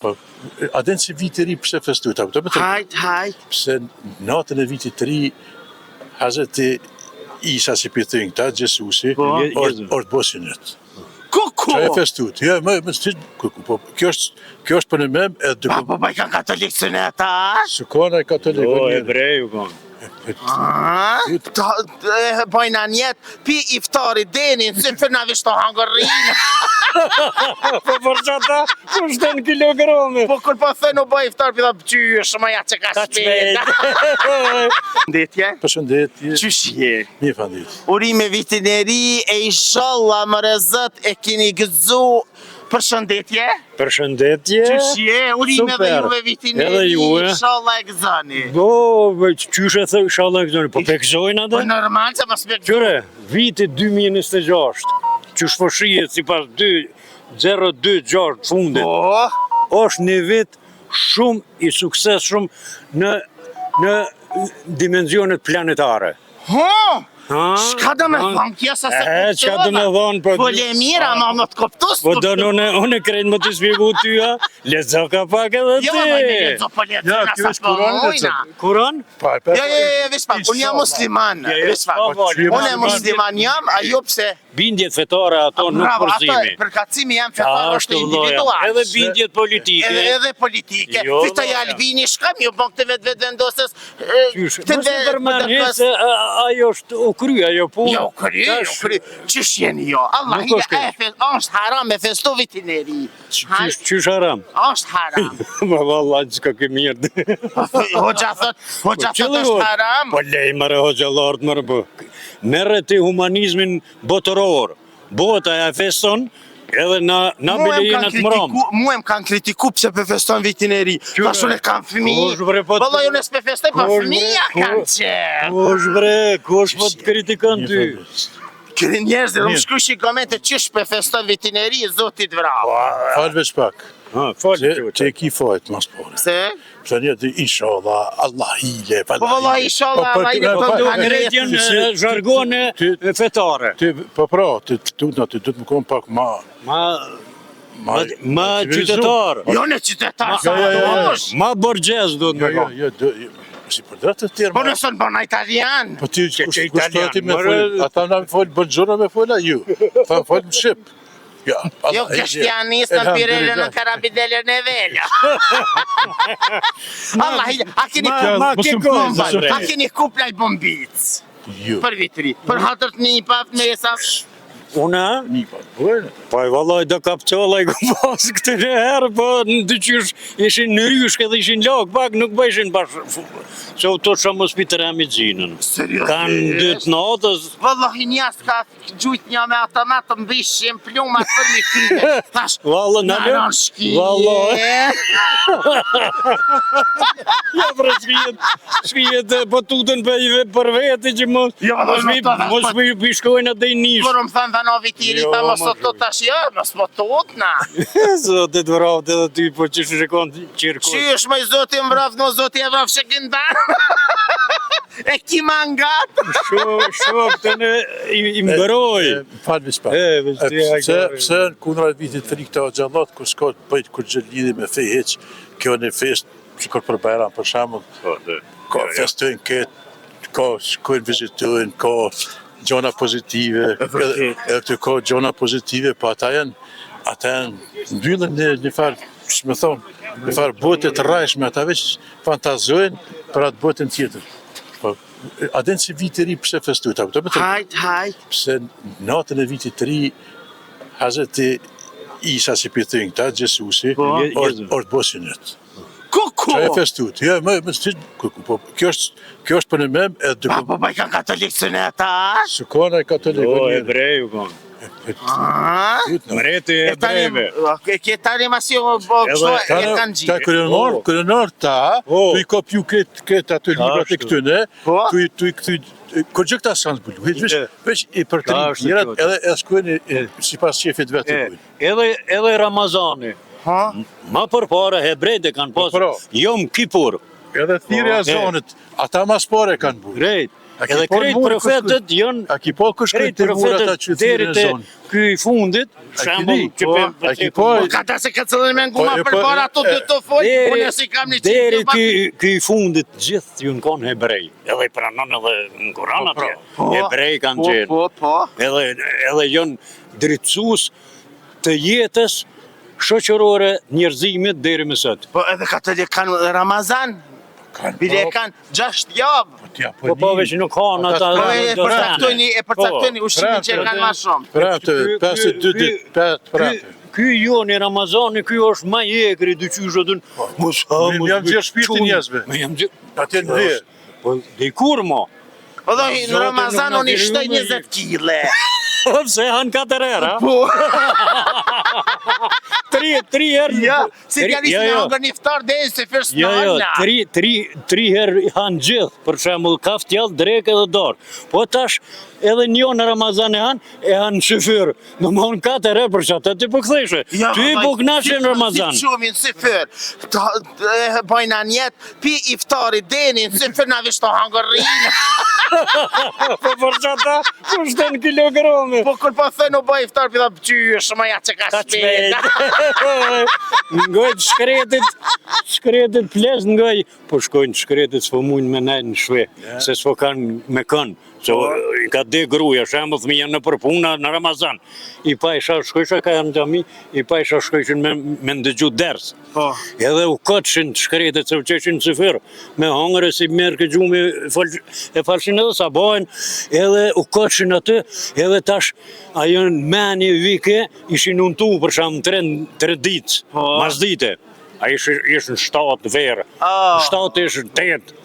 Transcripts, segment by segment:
Po, a den si viti ri pse festuta? Hajt. Pse natën e vitit të ri, Hazreti Isa si pëthënë këta, Gjesusi, orë bosinët. Kuku! Qa e festut? Ja, po, kjo është për në mem edhe dy... Po, i kanë katolik së në ta? Së kona e katolik. Jo, hebreju kanë. Bojna njetë, pi iftari denin, si për në vishto hangërinë. Po për qëta, po shten kilograme. Po kur po thënë u bëj iftar, për dhe qysh, ma ja që ka shpet. Ndetje? Përshëndetje. Qysh je? Mirë fandit. Urime vitin e ri, e inshallah më rezët e kini gëzu. Përshëndetje? Përshëndetje. Qysh je? Urime dhe juve vitin e ri, inshallah e gëzani. Bo, qysh e thë, inshallah e gëzani, po pe gëzojnë Po adhe? normal që mas me Qëre, viti 2026, qysh fëshijet si pas 026 fundit, është një vit shumë i suksesshëm në dimenzionet planetare. Shka do me thonë kjo sa se kuptova? Qka do me thonë, po... Po le mira, ma më të kuptus. Po do në krejnë më të spjegu tyja, lezo ka pak edhe ti. Jo, ma me lezo, po lezo nga sa po mojna. Kuran? Jo, vish pak, unë jam musliman. Vish pak, unë e musliman jam, a jo pse... Bindjet fetare ato nuk përzimi. Bravo, përkacimi jam fetar është individual. Edhe bindjet politike. Edhe politike. Fita i Albini shkam, ju bëng të vetë vendosës. Mëse përmeni se ajo është u kry, ajo punë. Jo, kry. Qysh jeni jo? Allah, është haram me festu vitin e ri. Qysh haram? është haram. Ma valla, qka ke mirë. Hoxha thot është haram. Po lej mërë hoxha lartë mërë po. Merre ti humanizmin botëror. Bota e feston edhe na bile jena të mërom. Muem kanë kritiku pse për feston vitin e ri. Tash unë kam fëmijë. Valla unë s'pe festoj, po fëmija kanë qenë. Kosh bre, kosh po të kritikon ty. Këri njerëzit, më shkruaj komente qysh për feston vitin e ri, zotit vrau. Falve shpak. Që e ki fajt mas pare. Pse? Pse një të inshallah, Allah hile. Po valla inshallah, Allah hile për ndu Angretjen zhargone fetare. Po pra, ty du të më konë pak Ma qytetar. Jo në qytetar, sa më dosh. Ma borgjes do të më konë. Si për dretë të tjerë. Po nësën bëna italian. Po ti kushtati me folë, ata na me folë bëngjona me folë a ju. Ta më folë më shqip. Jo, kështjanis në pirele në karabidele në velja. Allah, a keni kupla i bombic. Për vitri, për hatërt një paf me jesa. Una? Një paf, bërë. Po e vallaj do kapçolla i ku pas këtë një herë, po në dyqysh ishin në ryshke dhe ishin lak, pak nuk bëjshin bashkë. Se u to që mos pitër e amizinën. Seriosisht? Kanë dytë natës. Wallahi njas ka gjujt një me automat të mbishim plumat për një kryve. Thash, në në shki. Ja bre shkijet po tutën për veti që mos bishkojnë atë i nishë. Kur më thënë dhe në vitiri, tha mos të të tash jo, mos po të utna. Zotit vraf edhe ty, po që shikon qirkos. Qysh me zotin vraf, në zotin e vraf shekin da. E ki mangat. Shok të në i mbëroj. Falë vispa. Pse në kundra vitit të rikëta o gjallat, kur s'ka të bëjt kur gjë lidhi me fej heq, kjo në fest, që kur për Bajram për shamull, ka festojnë këtë, ka shkojnë vizitojnë, ka gjona pozitive, edhe të ka gjona pozitive, po ata janë mbyllën një farë, që me thonë, një farë botet të rajshme, ata veç fantazojnë për atë botën tjetër. A den si viti ri pse festuta? Hajt. Pse natën e vitit të ri, Hazreti Isa si pëthënë këta, Gjesusi, orë bosinët. Kuku! Qa e festut? Ja, kjo është për në mem edhe dy... Po i kanë katolik së në ta? Së kona e katolik. Jo, hebreju kanë. Mreti e hebrejve. E kje tani mas jo e kanë gjithë. Ta kërënar ta, tu i kopju këtë atë librat e këtëne, tu i këthy... Kur gjë këta s'kanë zbulu, veç i për të njërat edhe s'kujnë si pas qefit vetë të kujnë. Edhe Ramazani. Ma përpare hebrejt e kanë pasë Jom Kipur. Edhe thirja zonët, ata mas pare kanë bujë. Grejt. Edhe krejt profetët janë A ki po kush krejt këtë murat ata profetët që deri thirrën te zonë? ky i fundit, shembull që A ki po Ka ta se ka cëllën me nguma Po, për po, para ato dy të folë, unë si kam një deri qitë. ky i fundit gjithë ju kanë hebrej. Edhe i pranon edhe në Kur'an atje. Hebrej kanë qenë. Po. Edhe janë drejtësues të jetës shoqërore njerëzimit deri më sot. Po edhe katolik kanë Ramazan. Bile kanë 6 javë. Po veç nuk kanë ata. Po e përcaktojnë ushimin që kanë ma shumë. Prapte, 52 ditë, prapte. Ky joni Ramazani, ky është më i egri dyqyshotën. Mos ha, mos. Jam gjithë shpirtin njerëzve. Jam gjithë. Atje në dhe. Po dhe kur mo? Po do në Ramazan unë i shtoj 20 kile. Se han 4 herë, Po. 3 herë. Ja, si ka nisë me hangër një iftar dhe se fërst në hana. 3 herë han gjithë, për shembull kaftjall, drekë edhe dorë. Po tash edhe një në Ramazan e han shifër. Në mon 4 herë për çata ti po ktheshe. Ty po knaqe në Ramazan. Si shumë në shifër. Bajna njetë, pi iftari deni në shifër në vishto hangërinë. Po për çata, po shten kilograme. Po kur po thënë u bëj iftar pida pëqysh, ma ja që ka shpet. Ngojt shkretit ples ngoj, po shkojnë shkretit s'po mujnë me nejnë në shve, se s'po kanë me kënë. So, i ka de gruja, shemë thëmija në përpuna në Ramazan. I pa isha shkojsha ka janë gjami, i pa isha shkojshin me ndëgju ders. Edhe u këtëshin shkretit se u qeshin në cifër, me hongre si merë këtë gjumë e falshin edhe sa bojnë, edhe u këtëshin atë, edhe tash ajo në meni vike ishin untu për shamë 3 ditë, mas dite. A ishë në 7 verë, në 7 ishë 8.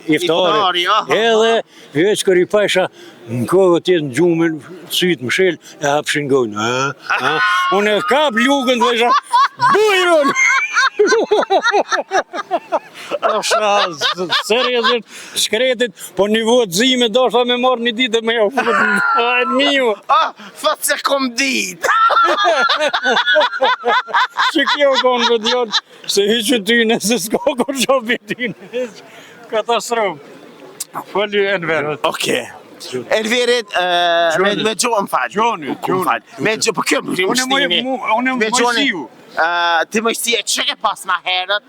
Iftari, edhe veç kër i pasha në kohë tjetë në gjumën, sytë më shel, e hapshin gojnë. Unë e kap lugën dhe isha, bujron! Seriosisht, shkretit, po një votë zime, do shta me marrë një ditë me jo, e miju. Fatë se kom ditë. Që kjo konë për djotë, se hiqë ty nëse s'ka kur shopi ty nëse. Katastrofë. Fali Enver. Okej. Enverit, me gjohë më falë. Gjoni. Me gjohë, po kjo më shtimi. Unë më mojësiu. Ti mojësia, që ke pas ma herët?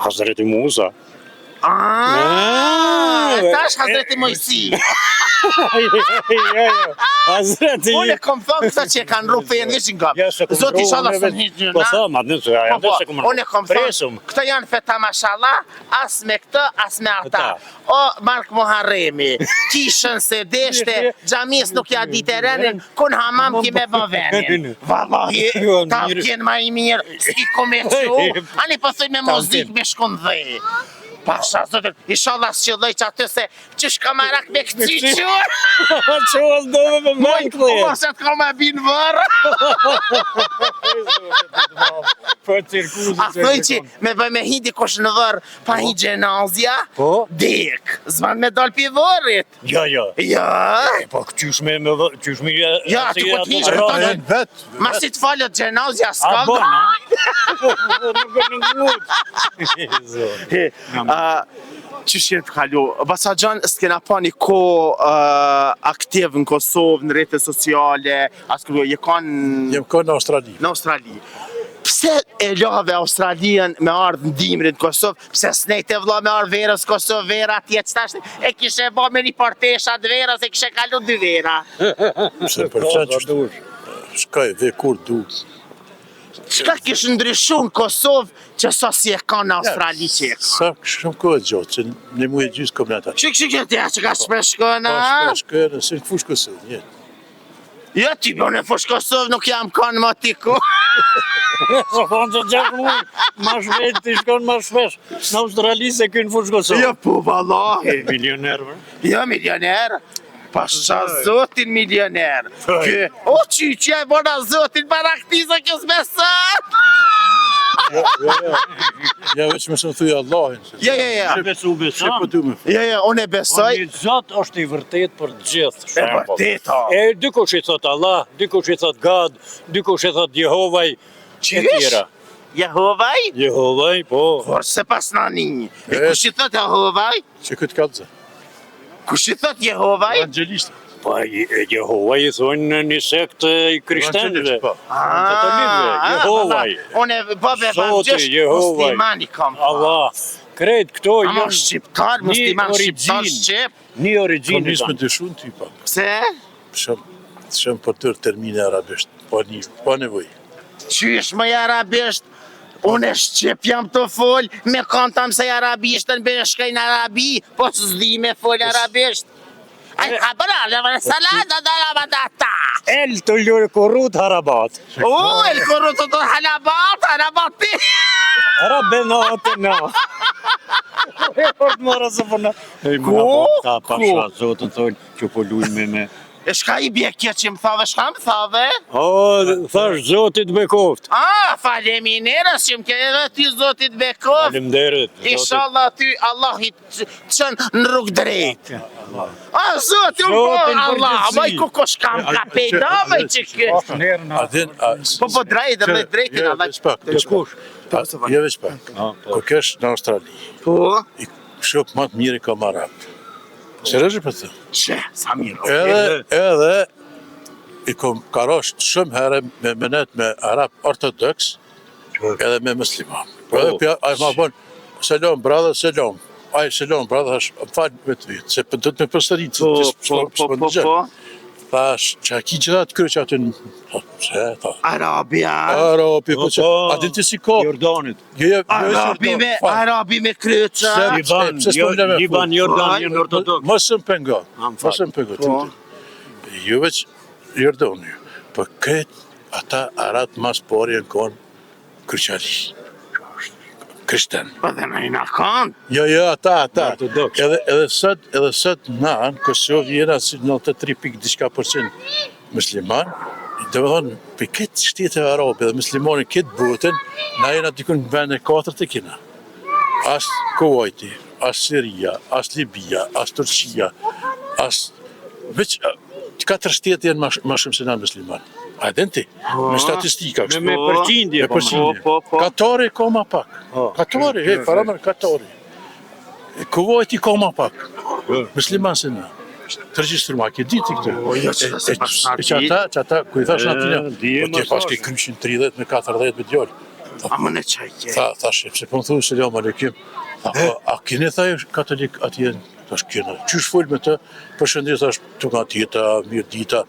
Hazreti Musa. Tash Hazreti Mojësi. Hazreti. Unë e kom thëmë kësa që e kanë ru fejën vishin gëmë. Zoti inshallah së një Po thëmë, atë nësë, unë e kom thëmë, këta janë feta mashallah, as me këtë, as me ata. O, Mark Muharremi, kishën se deshte, gjamis nuk ja dite renin, kun hamam ki me bëvenin. Vallahi, ta vjen ma i mirë, s'ki kome që, ani pëthoj me muzik me shkun dhej. Pasha, zotër, inshallah s'qëlloj që atë se që shka marak me këci qërë. Që o s'dove me mënë këllë. Po se t'ka me binë vërë. A thoj që me bëj me hindi kush në vërë, pa hi gjenazja, dek, zvan me dal pi vërit. Ja. Ja. Po qysh me Ja, që ku t'hi që ma si t'falët gjenazja s'ka që shjenë të kalu, Basaxhan s'kena pa një ko aktiv në Kosovë, në rrjetet sociale, asë kërë je kanë... Jem kanë në Australi. Në Australi. Pse e lave Australian me ardhë në dimrin Kosovë, pse s'nejt e vla me ardhë verës Kosovë, vera tjetë stashtë, e kishe ba me një partesha të verës, e kishe kalu 2 vera. Se përqen që shkaj dhe kur du. Qka kishë ndryshu në Kosovë që sa si e ka në Australi që e ka? Sa shumë kohë gjotë, që në mu e gjysë kom në ata. Që tja që ka shpesh këna? Shpesh se në fush Kosovë, një. Ja, ti në fush Kosovë nuk jam kanë ma tiku. Së kanë që gjak mu, ma shvet, ti shkon ma shpesh. Në Australi se kënë fush Kosovë. Ja, po, vallahi. Milionerë. Ja, milionerë. Pasha zotin milioner. O, që e bona zotin baraktisa kësë besat. Ja, veç me së më thuj Allahin. Ja. Që besu Që po du me fë. Ja, unë e besoj. Një zot është i vërtet për gjithë. E vërteta. E dikush i thot Allah, dikush i thot God, dikush i thot Jehovaj, e tjera. Jehovaj? Jehovaj, po. Por se pas nani. E kush i thot Jehovaj? Që këtë kalëzë. Kush I thot Jehovaj? Evangelist. Pa Jehova I thonë një sekt I krishterëve. Katolikëve, Jehovaj. Unë babë Zoti, evangjelisht Jehovaj. muslimani kam. Allah, krejt këto Ama janë shqiptar, musliman shqiptar shqip. një origjinë Komunisme kanë. të shumë ty pak. Pse? Shumë për tërë termine arabisht. Pa nevoj. Qysh më arabisht? Unë shqip jam të fol, me kontam se arabishtën be shkajnë arabi, po s'di me fol arabisht. Aj, kabra, lëvën salata da rabatata. El të lërë korrut harabat. El korruto të halabati. Arabenatëna. E fort mora se përna. Ta pasha, zotën thonë që po lujnë me. E shka I bje kjo që më thave, shka më thave? O, thash zotit bekoft. Faleminderit që më ke edhe ty zotit bekoft. Faleminderit. Inshallah ty Allah I qënë në rrugë drejt. Zotit më po Allah, vaj ku kosh kam ka pejda, vaj që kë. Po drejtin Allah. Jo veç pak. Ko kesh në Australi. Po? I shok më të mirë I kam arab. Serioze për të? Që, sa mirë. Edhe I kom karosh shumë herë me menet me arab ortodoks edhe me musliman. Edhe ai ma bon, selam brother, selam. Ai selam brother, më fal me të vitë, se për do të me përsërit. Po. Thash, që ki gjitha të kërë që aty në... Arabia. Arabi, po që... A din të si ko? Jordanit. Arabi me kryqa. Liban, Jordan, janë ortodoks. Mësëm penga. Mësëm penga. Jo veç Jordani. Po këtë ata arat mas pari janë konë kryqali. Krishten. Po dhe në I në kanë. Jo, ata. Ortodoks. Edhe sot na në Kosovë jena si 93.% musliman. Dhe me thonë, për këtë shteteve arabe dhe muslimani këtë botën, na jena dikun në vend e 4 të kina. As Kuwaiti, as Siria, as Libia, as Turqia, as... Veç, 4 shtete janë ma shumë se na musliman. A den ti? Me statistika kështu. Me përqindje. Po. Katari ka ma pak. Katari, paramër Katari. Kuwaiti ka ma pak. Musliman se na. Të regjistru ma ke diti këtë. E që ata, ku I thash në atyne, po tje pas ke kryshin 30 me 40 me djallë. A më në qaj ke? Thash, se po më thu, selam aleikum. A kene thaj katolik atje? Thash kena, qysh full me të, përshëndet thash, të ka tjeta, mirë dita,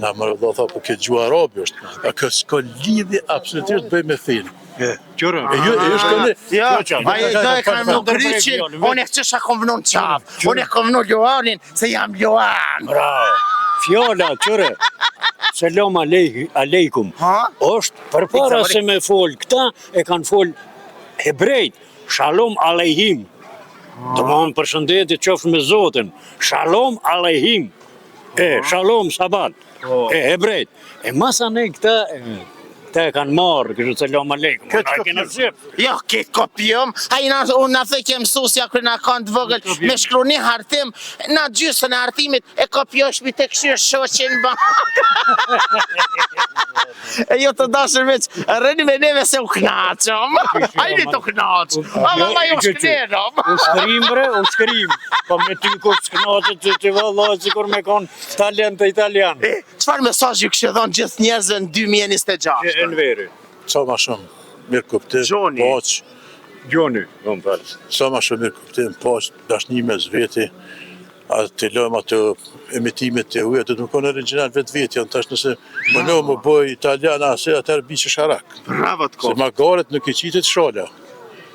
na më rëdha tha, po këtë gjua arabi është. A këtë s'ka lidhje absolutisht bëj me fejnë. Qërë? E ju shkone... Ja, a I do e kanë më gryqin, unë e qësha kom vënu në qafë, unë e kom vënu Joanin, se jam Joan. Bravo. Fjalla, qërë, selam aleikum, është përpara se me fol, këta e kanë fol hebrejt, shalom aleihim. Të më përshëndetit qofë me Zotin, shalom aleihim, shalom sabat, hebrejt. E masa ne këta e kanë marrë, kështë selam aleikum, Jo, këtë kopjëm, unë në thë ke mësusja kërë në kanë të vëgël, me shkru një hartim, në gjysën e hartimit, e kopjosh mi të këshirë shoqin ba. E jo të dashër veç, rëni me neve se u knaqëm, hajni të knaqëm, valla ju shknerëm. U shkrim bre, u shkrim, pa me ty kur s'knaqët që valla që kur me konë talent e italian. Qëfar mesazh ju kështë dhonë gjithë njerëzve në 2026? Në veri. Sa ma shumë mirë kuptim, Gjoni. poq, Gjoni, më falë. sa ma shumë mirë kuptim, poq, dashni me zveti, a të lëm atë emitimet e uja, të më konë original vetë veti, janë tash nëse më në më bëj italian, ase atër bi që sharak. Bravo të Se kopë. ma garet nuk e qitet shala,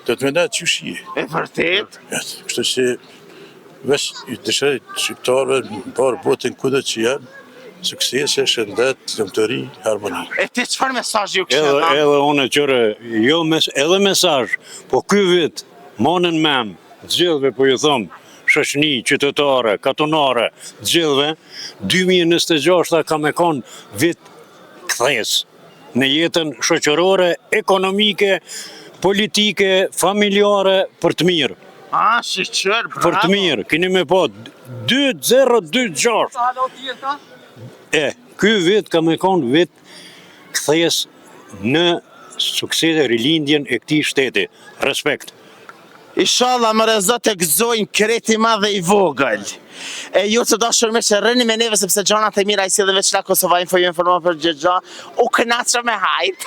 të të menet që shije. E vërtet? Kështu që veç i dëshërit shqiptarëve në parë botën kudet që janë, suksese, shëndet, lëmëtëri, harmoni. E ti qëfar mesazh ju kështë dhonë? Edhe unë qërë, jo edhe mesazh, po ky vit, monën men, gjithve po ju thëmë, shoqni, qytetare, katonare, gjithve, 2026 ka me konë vit kthes në jetën shoqërore, ekonomike, politike, familjare, për të mirë. Shqyqër, bravo. Për të mirë, keni me po 2026. Ky vit ka me konë vit kthes në suksese rilindjen e këtij shteti. Respekt. Inshallah më rezot të gëzojnë kreti madhe i vogël. E ju të dashur me që rëni me neve sepse gjanat e mira i si dhe veç la Kosova Info ju informova për gjithë gja. U kënaqëm me hajt.